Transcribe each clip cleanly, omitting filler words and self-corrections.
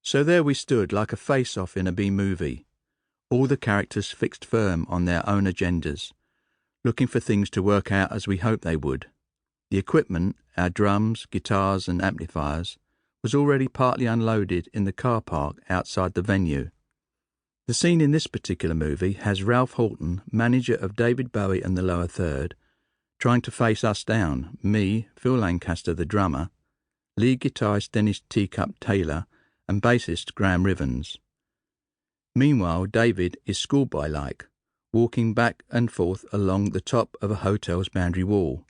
So there we stood like a face-off in a B-movie, all the characters fixed firm on their own agendas, looking for things to work out as we hoped they would. The equipment, our drums, guitars and amplifiers, was already partly unloaded in the car park outside the venue. The scene in this particular movie has Ralph Horton, manager of David Bowie and the Lower Third, trying to face us down, me, Phil Lancaster the drummer, lead guitarist Dennis Teacup Taylor, and bassist Graham Rivens. Meanwhile, David is schoolboy-like, walking back and forth along the top of a hotel's boundary wall,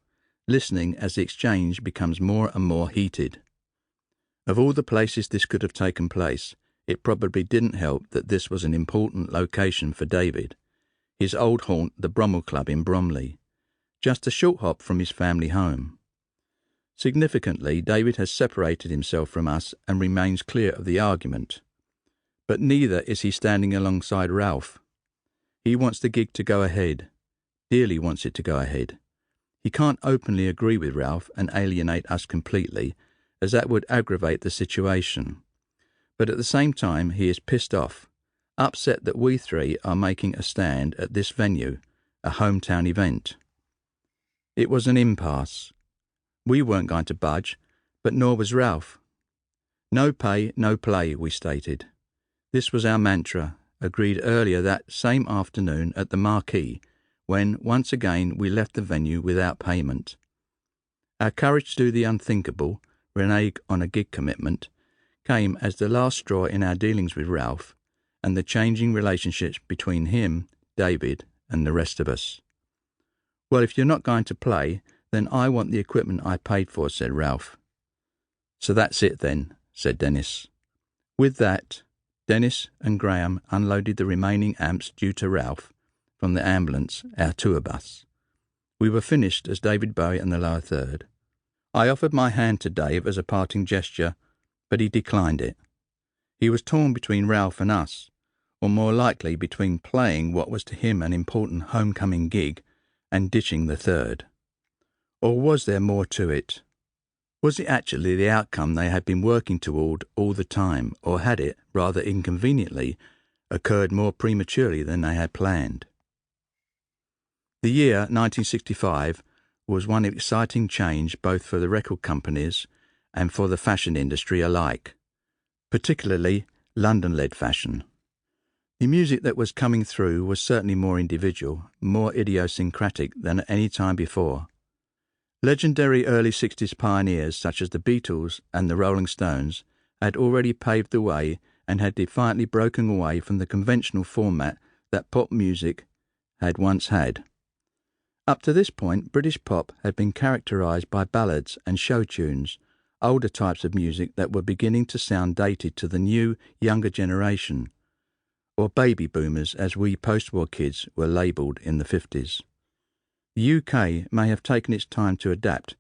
listening as the exchange becomes more and more heated. Of all the places this could have taken place, it probably didn't help that this was an important location for David, his old haunt, the Brummel Club in Bromley, just a short hop from his family home. Significantly, David has separated himself from us and remains clear of the argument. But neither is he standing alongside Ralph. He wants the gig to go ahead, dearly wants it to go ahead. He can't openly agree with Ralph and alienate us completely, as that would aggravate the situation. But at the same time, he is pissed off, upset that we three are making a stand at this venue, a hometown event. It was an impasse. We weren't going to budge, but nor was Ralph. No pay, no play, we stated. This was our mantra, agreed earlier that same afternoon at the Marquee, when, once again, we left the venue without payment. Our courage to do the unthinkable, renege on a gig commitment, came as the last straw in our dealings with Ralph and the changing relationships between him, David, and the rest of us. Well, if you're not going to play, then I want the equipment I paid for, said Ralph. So that's it then, said Dennis. With that, Dennis and Graham unloaded the remaining amps due to Ralph from the ambulance, our tour bus. We were finished as David Bowie and the Lower Third. I offered my hand to Dave as a parting gesture, but he declined it. He was torn between Ralph and us, or more likely between playing what was to him an important homecoming gig and ditching the Third. Or was there more to it? Was it actually the outcome they had been working toward all the time, or had it, rather inconveniently, occurred more prematurely than they had planned? The year 1965 was one of exciting change both for the record companies and for the fashion industry alike, particularly London-led fashion. The music that was coming through was certainly more individual, more idiosyncratic than at any time before. Legendary early 60s pioneers such as the Beatles and the Rolling Stones had already paved the way and had defiantly broken away from the conventional format that pop music had once had. Up to this point, British pop had been characterised by ballads and show tunes, older types of music that were beginning to sound dated to the new, younger generation, or baby boomers as we post-war kids were labelled in the 50s. The UK may have taken its time to adapt,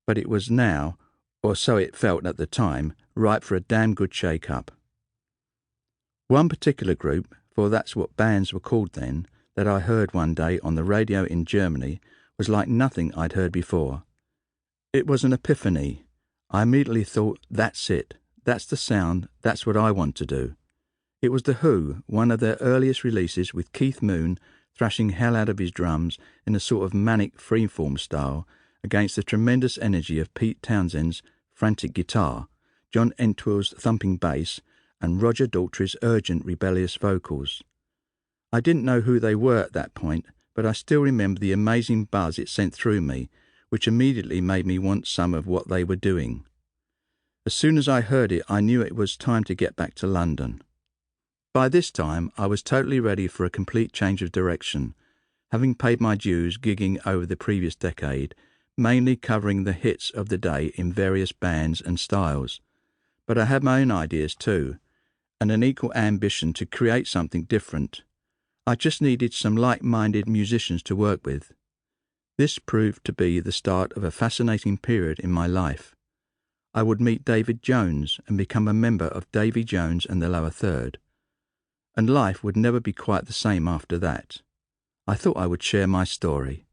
but it was now, or so it felt at the time, ripe for a damn good shake-up. One particular group, for that's what bands were called then, that I heard one day on the radio in Germany was like nothing I'd heard before. It was an epiphany. I immediately thought, that's it, that's the sound, that's what I want to do. It was The Who, one of their earliest releases with Keith Moon thrashing hell out of his drums in a sort of manic freeform style against the tremendous energy of Pete Townshend's frantic guitar, John Entwill's thumping bass, and Roger Daltrey's urgent, rebellious vocals. I didn't know who they were at that point, but I still remember the amazing buzz it sent through me, which immediately made me want some of what they were doing. As soon as I heard it, I knew it was time to get back to London. By this time, I was totally ready for a complete change of direction, having paid my dues gigging over the previous decade, mainly covering the hits of the day in various bands and styles. But I had my own ideas too, and an equal ambition to create something different. I just needed some like-minded musicians to work with. This proved to be the start of a fascinating period in my life. I would meet Davie Jones and become a member of Davie Jones and the Lower Third. And life would never be quite the same after that. I thought I would share my story.